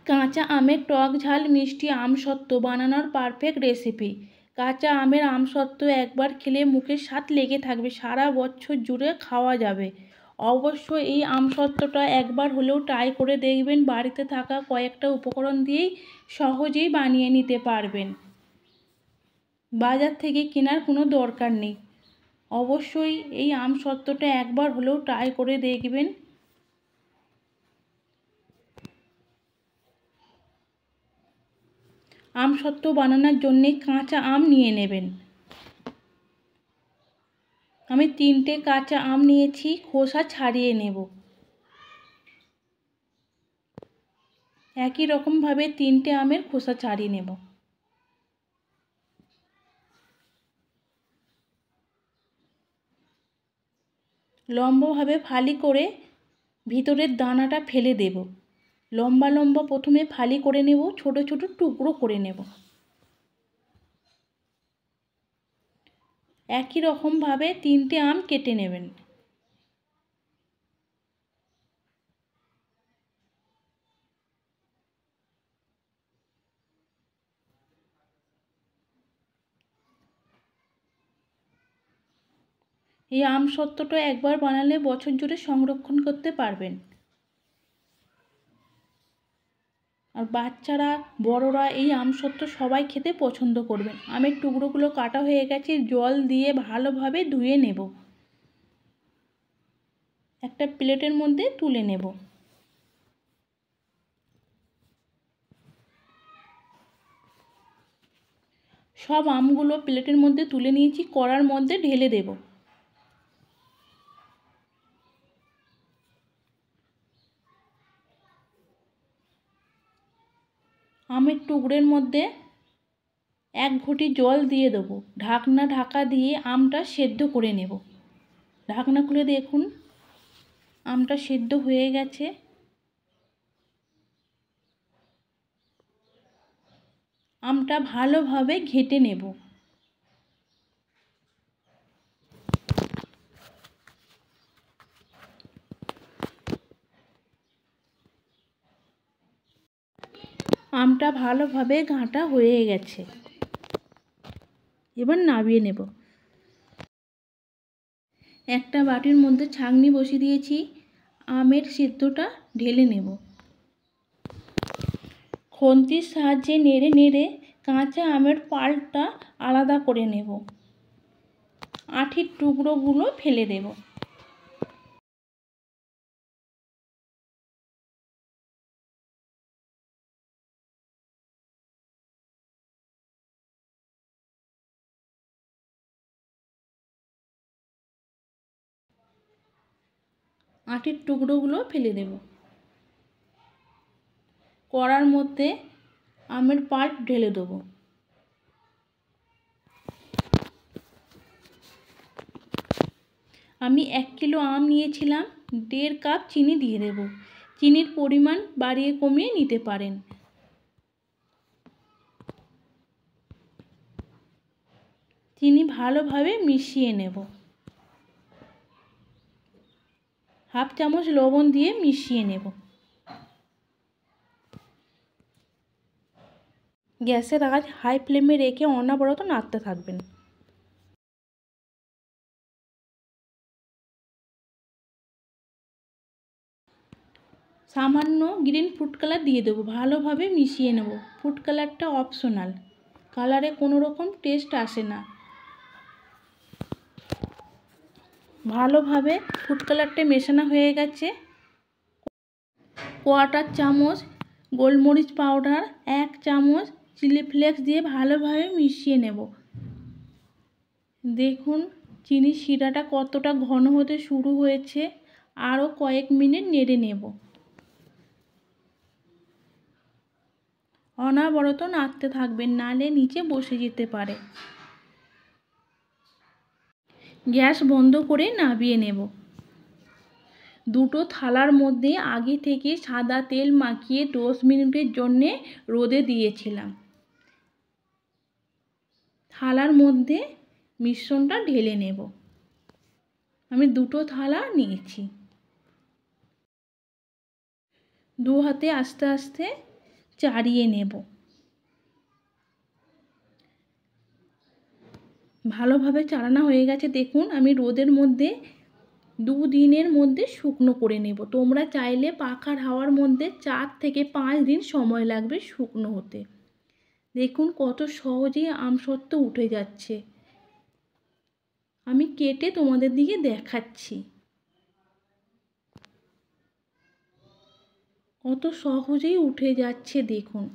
কাঁচা আমের টক ঝাল মিষ্টি আমসত্ত্ব বানানোর পারফেক্ট রেসিপি। কাঁচা আমের আমসত্ত্ব একবার খেলে মুখের স্বাদ লেগে থাকবে, সারা বছর জুড়ে খাওয়া যাবে। অবশ্যই এই আমসত্ত্বটা একবার হলেও ট্রাই করে দেখবেন। বাড়িতে থাকা কয়েকটা উপকরণ দিয়েই সহজেই বানিয়ে নিতে পারবেন, বাজার থেকে কেনার কোনো দরকার নেই। অবশ্যই এই আমসত্ত্বটা একবার হলেও ট্রাই করে দেখবেন। আমসত্ত্ব বানানোর জন্যে কাঁচা আম নিয়ে নেবেন। আমি 3টে কাঁচা আম নিয়েছি, খোসা ছাড়িয়ে নেব। একই রকমভাবে 3টে আমের খোসা ছাড়িয়ে নেব। লম্বাভাবে ফালি করে ভিতরের দানাটা ফেলে দেব। লম্বা লম্বা প্রথমে ফালি করে নেব, ছোট ছোট টুকরো করে নেব। একই রকমভাবে 3টে আম কেটে নেবেন। এই আমসত্ত্বটা একবার বানালে বছর জুড়ে সংরক্ষণ করতে পারবেন। আর বাচ্চারা বড়রা এই আমসত্ত্ব সবাই খেতে পছন্দ করবেন। আমের টুকরোগুলো কাটা হয়ে গেছে, জল দিয়ে ভালোভাবে ধুয়ে নেব। একটা প্লেটের মধ্যে তুলে নেব। সব আমগুলো প্লেটের মধ্যে তুলে নিয়েছি, কড়ার মধ্যে ঢেলে দেব। আমের টুকরের মধ্যে 1 ঘটি জল দিয়ে দেবো। ঢাকা দিয়ে আমটা সেদ্ধ করে নেব। ঢাকনা খুলে দেখুন আমটা সেদ্ধ হয়ে গেছে। আমটা ভালোভাবে ঘেঁটে নেব। আমটা ভালোভাবে ঘাঁটা হয়ে গেছে, এবার নামিয়ে নেব। একটা বাটির মধ্যে ছাঁকনি বসিয়ে দিয়েছি, আমের সিদ্ধটা ঢেলে নেব। খুন্তির সাহায্যে নেড়ে নেড়ে কাঁচা আমের পাল্পটা আলাদা করে নেব। আঁটির টুকরোগুলো ফেলে দেব। আঁটির টুকরোগুলো ফেলে দেব। কড়ার মধ্যে আমের পাল্প ঢেলে দেবো। আমি 1 কিলো আম নিয়েছিলাম, 1.5 কাপ চিনি দিয়ে দেব। চিনির পরিমাণ বাড়িয়ে কমিয়ে নিতে পারেন। চিনি ভালোভাবে মিশিয়ে নেব। 1/2 চামচ লবণ দিয়ে মিশিয়ে নেব। গ্যাসের আঁচ হাই ফ্লেমে রেখে অনবরত নাড়তে থাকবেন। সামান্য গ্রিন ফুড কালার দিয়ে দেবো। ভালোভাবে মিশিয়ে নেব। ফুড কালারটা অপশনাল, কালারে কোনো রকম টেস্ট আসে না। ভালোভাবে ফুড কালারটা মেশানো হয়ে গেছে। 1/4 চামচ গোলমরিচ পাউডার, 1 চামচ চিলি ফ্লেক্স দিয়ে ভালোভাবে মিশিয়ে নেব। দেখুন চিনি শিরাটা কতটা ঘন হতে শুরু হয়েছে। আরও কয়েক মিনিট নেড়ে নেব। অনবরত নাড়তে থাকবেন, নালে নিচে বসে যেতে পারে। গ্যাস বন্ধ করে নামিয়ে নেব। দুটো থালার মধ্যে আগে থেকে সাদা তেল মাখিয়ে 10 মিনিটের জন্যে রোদে দিয়েছিলাম। থালার মধ্যে মিশ্রণটা ঢেলে নেব। আমি 2টো থালা নিয়েছি। 2 হাতে আস্তে আস্তে চাড়িয়ে নেব। ভালোভাবে চাড়ানো হয়ে গেছে। দেখুন আমি রোদের মধ্যে 2 দিনের মধ্যে শুকনো করে নেব। তোমরা চাইলে পাখার হাওয়ার মধ্যে 4 থেকে 5 দিন সময় লাগবে শুকনো হতে। দেখুন কত সহজেই আমসত্ত্ব উঠে যাচ্ছে। আমি কেটে তোমাদের দিকে দেখাচ্ছি। কত সহজেই উঠে যাচ্ছে দেখুন।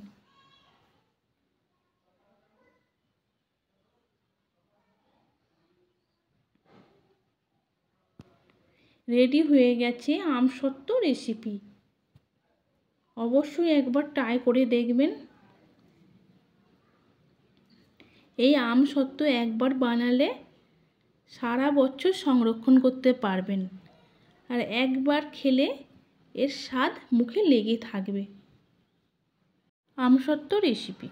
রেডি হয়ে গেছে আমসত্ত্ব রেসিপি। অবশ্যই একবার ট্রাই করে দেখবেন। এই আমসত্ত্ব একবার বানালে সারা বছর সংরক্ষণ করতে পারবেন, আর একবার খেলে এর স্বাদ মুখে লেগে থাকবে। আমসত্ত্ব রেসিপি।